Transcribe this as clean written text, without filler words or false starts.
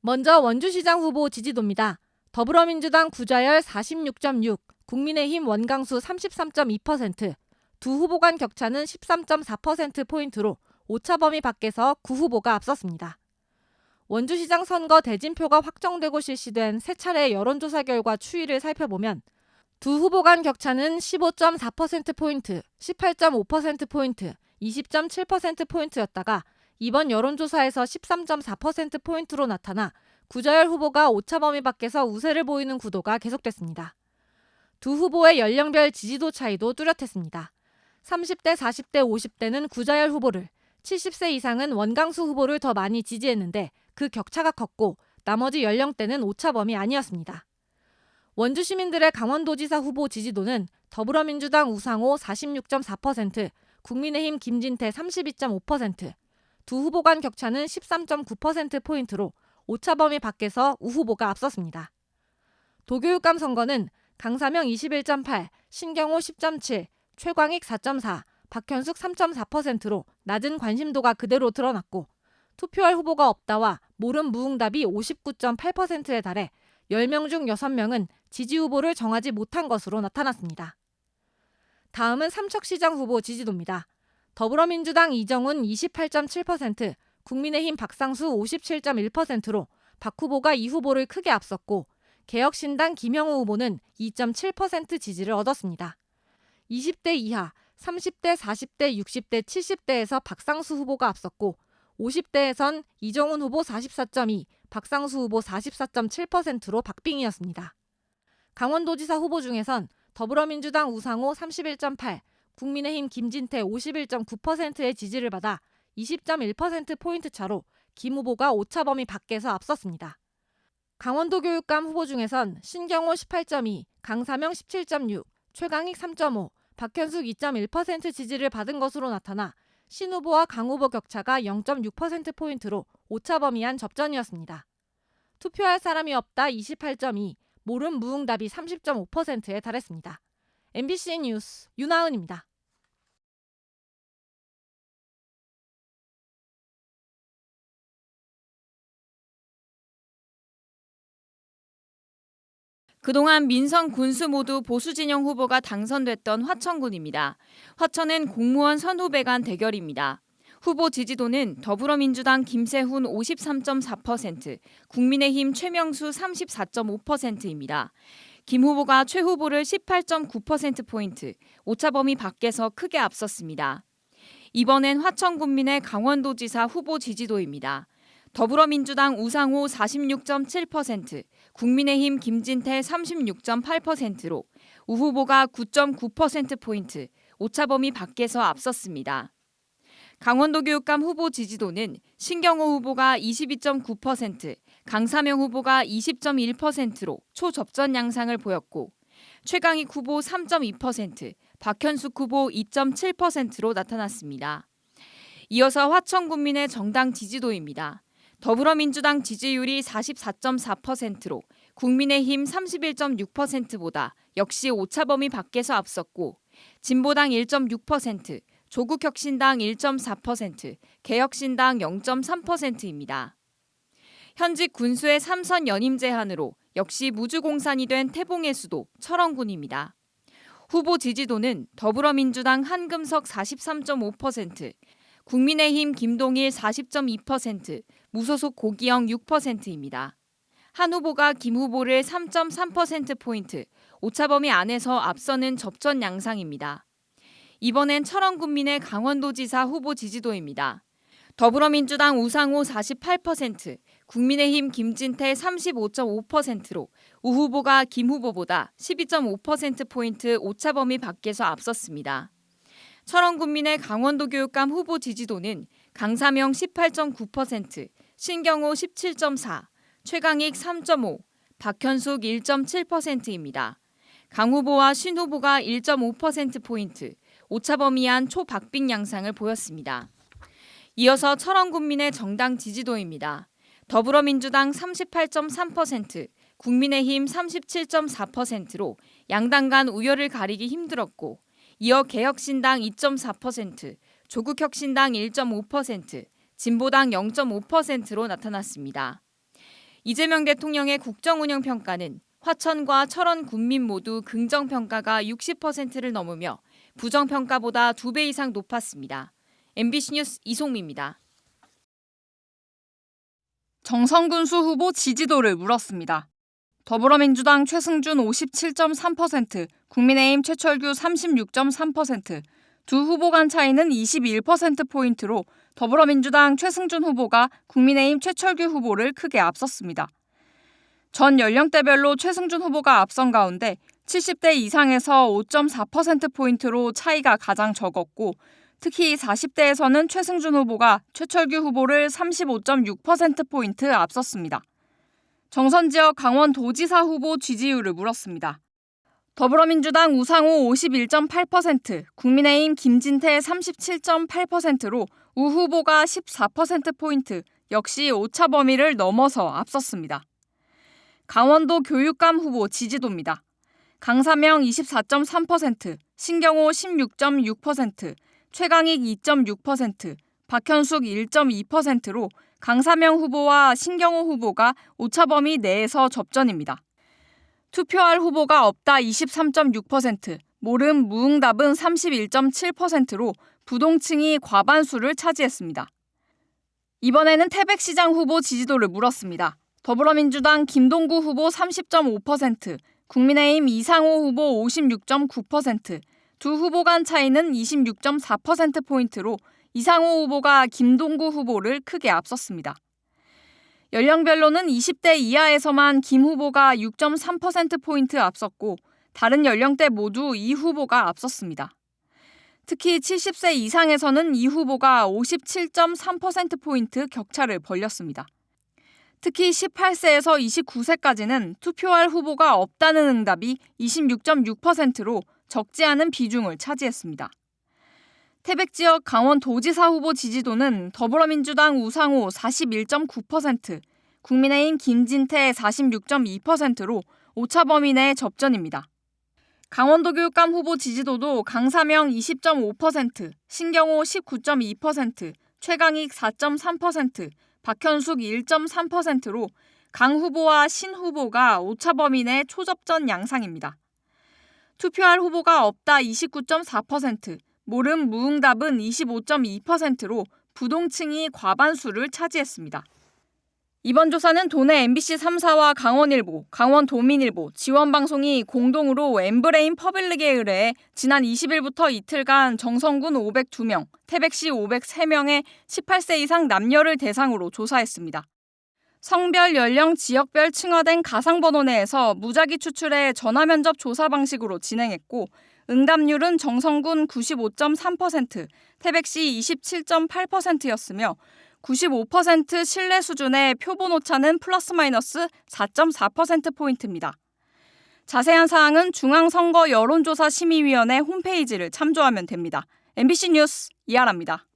먼저 원주시장 후보 지지도입니다. 더불어민주당 구자열 46.6, 국민의힘 원광수 33.2%, 두 후보 간 격차는 13.4%포인트로 오차 범위 밖에서 구 후보가 앞섰습니다. 원주시장 선거 대진표가 확정되고 실시된 세 차례 여론조사 결과 추이를 살펴보면 두 후보 간 격차는 15.4%포인트, 18.5%포인트, 20.7%포인트였다가 이번 여론조사에서 13.4%포인트로 나타나 구자열 후보가 오차 범위 밖에서 우세를 보이는 구도가 계속됐습니다. 두 후보의 연령별 지지도 차이도 뚜렷했습니다. 30대, 40대, 50대는 구자열 후보를, 70세 이상은 원광수 후보를 더 많이 지지했는데 그 격차가 컸고 나머지 연령대는 오차 범위 아니었습니다. 원주 시민들의 강원도지사 후보 지지도는 더불어민주당 우상호 46.4%, 국민의힘 김진태 32.5%, 두 후보 간 격차는 13.9%포인트로 오차 범위 밖에서 우 후보가 앞섰습니다. 도교육감 선거는 강사명 21.8, 신경호 10.7, 최광익 4.4, 박현숙 3.4%로 낮은 관심도가 그대로 드러났고 투표할 후보가 없다와 모름 무응답이 59.8%에 달해 10명 중 6명은 지지 후보를 정하지 못한 것으로 나타났습니다. 다음은 삼척시장 후보 지지도입니다. 더불어민주당 이정훈 28.7%, 국민의힘 박상수 57.1%로 박 후보가 이 후보를 크게 앞섰고 개혁신당 김영우 후보는 2.7% 지지를 얻었습니다. 20대 이하, 30대, 40대, 60대, 70대에서 박상수 후보가 앞섰고 50대에선 이정훈 후보 44.2, 박상수 후보 44.7%로 박빙이었습니다. 강원도지사 후보 중에선 더불어민주당 우상호 31.8, 국민의힘 김진태 51.9%의 지지를 받아 20.1%포인트 차로 김 후보가 오차 범위 밖에서 앞섰습니다. 강원도 교육감 후보 중에선 신경호 18.2, 강사명 17.6, 최강익 3.5, 박현숙 2.1% 지지를 받은 것으로 나타나 신 후보와 강 후보 격차가 0.6%포인트로 오차 범위 안 접전이었습니다. 투표할 사람이 없다 28.2, 모름 무응답이 30.5%에 달했습니다. MBC 뉴스 윤하은입니다. 그동안 민선 군수 모두 보수 진영 후보가 당선됐던 화천군입니다. 화천은 공무원 선후배 간 대결입니다. 후보 지지도는 더불어민주당 김세훈 53.4%, 국민의힘 최명수 34.5%입니다. 김 후보가 최 후보를 18.9%포인트, 오차 범위 밖에서 크게 앞섰습니다. 이번엔 화천군민의 강원도지사 후보 지지도입니다. 더불어민주당 우상호 46.7%, 국민의힘 김진태 36.8%로 우 후보가 9.9%포인트, 오차 범위 밖에서 앞섰습니다. 강원도 교육감 후보 지지도는 신경호 후보가 22.9%, 강사명 후보가 20.1%로 초접전 양상을 보였고 최강익 후보 3.2%, 박현숙 후보 2.7%로 나타났습니다. 이어서 화천군민의 정당 지지도입니다. 더불어민주당 지지율이 44.4%로 국민의힘 31.6%보다 역시 오차 범위 밖에서 앞섰고 진보당 1.6%, 조국혁신당 1.4%, 개혁신당 0.3%입니다. 현직 군수의 3선 연임 제한으로 역시 무주공산이 된 태봉의 수도 철원군입니다. 후보 지지도는 더불어민주당 한금석 43.5%, 국민의힘 김동일 40.2%, 무소속 고기영 6%입니다. 한 후보가 김 후보를 3.3%포인트, 오차 범위 안에서 앞서는 접전 양상입니다. 이번엔 철원군민의 강원도지사 후보 지지도입니다. 더불어민주당 우상호 48%, 국민의힘 김진태 35.5%로 우 후보가 김 후보보다 12.5%포인트 오차 범위 밖에서 앞섰습니다. 철원군민의 강원도 교육감 후보 지지도는 강사명 18.9%, 신경호 17.4, 최강익 3.5, 박현숙 1.7%입니다. 강 후보와 신 후보가 1.5%포인트, 오차 범위 안 초박빙 양상을 보였습니다. 이어서 철원군민의 정당 지지도입니다. 더불어민주당 38.3%, 국민의힘 37.4%로 양당 간 우열을 가리기 힘들었고 이어 개혁신당 2.4%, 조국혁신당 1.5%, 진보당 0.5%로 나타났습니다. 이재명 대통령의 국정운영 평가는 화천과 철원 군민 모두 긍정평가가 60%를 넘으며 부정평가보다 2배 이상 높았습니다. MBC 뉴스 이송미입니다. 정성군수 후보 지지도를 물었습니다. 더불어민주당 최승준 57.3%, 국민의힘 최철규 36.3%, 두 후보 간 차이는 21%포인트로 더불어민주당 최승준 후보가 국민의힘 최철규 후보를 크게 앞섰습니다. 전 연령대별로 최승준 후보가 앞선 가운데 70대 이상에서 5.4%포인트로 차이가 가장 적었고 특히 40대에서는 최승준 후보가 최철규 후보를 35.6%포인트 앞섰습니다. 정선 지역 강원도지사 후보 지지율을 물었습니다. 더불어민주당 우상호 51.8%, 국민의힘 김진태 37.8%로 우 후보가 14%포인트, 역시 오차 범위를 넘어서 앞섰습니다. 강원도 교육감 후보 지지도입니다. 강사명 24.3%, 신경호 16.6%, 최강익 2.6%, 박현숙 1.2%로 강사명 후보와 신경호 후보가 오차범위 내에서 접전입니다. 투표할 후보가 없다 23.6%, 모름 무응답은 31.7%로 부동층이 과반수를 차지했습니다. 이번에는 태백시장 후보 지지도를 물었습니다. 더불어민주당 김동구 후보 30.5%, 국민의힘 이상호 후보 56.9%, 두 후보 간 차이는 26.4%포인트로 이상호 후보가 김동구 후보를 크게 앞섰습니다. 연령별로는 20대 이하에서만 김 후보가 6.3%포인트 앞섰고 다른 연령대 모두 이 후보가 앞섰습니다. 특히 70세 이상에서는 이 후보가 57.3%포인트 격차를 벌렸습니다. 특히 18세에서 29세까지는 투표할 후보가 없다는 응답이 26.6%로 적지 않은 비중을 차지했습니다. 태백 지역 강원도지사 후보 지지도는 더불어민주당 우상호 41.9%, 국민의힘 김진태 46.2%로 오차 범위 내 접전입니다. 강원도 교육감 후보 지지도도 강사명 20.5%, 신경호 19.2%, 최강익 4.3%, 박현숙 1.3%로 강 후보와 신 후보가 오차 범위 내 초접전 양상입니다. 투표할 후보가 없다 29.4%, 모름 무응답은 25.2%로 부동층이 과반수를 차지했습니다. 이번 조사는 도내 MBC 3사와 강원일보, 강원도민일보, 지원방송이 공동으로 엠브레인 퍼블릭에 의뢰해 지난 20일부터 이틀간 정성군 502명, 태백시 503명의 18세 이상 남녀를 대상으로 조사했습니다. 성별, 연령, 지역별 층화된 가상번호 내에서 무작위 추출해 전화면접 조사 방식으로 진행했고 응답률은 정성군 95.3%, 태백시 27.8%였으며 95% 신뢰 수준의 표본 오차는 플러스 마이너스 4.4%포인트입니다. 자세한 사항은 중앙선거 여론조사 심의위원회 홈페이지를 참조하면 됩니다. MBC 뉴스 이하라입니다.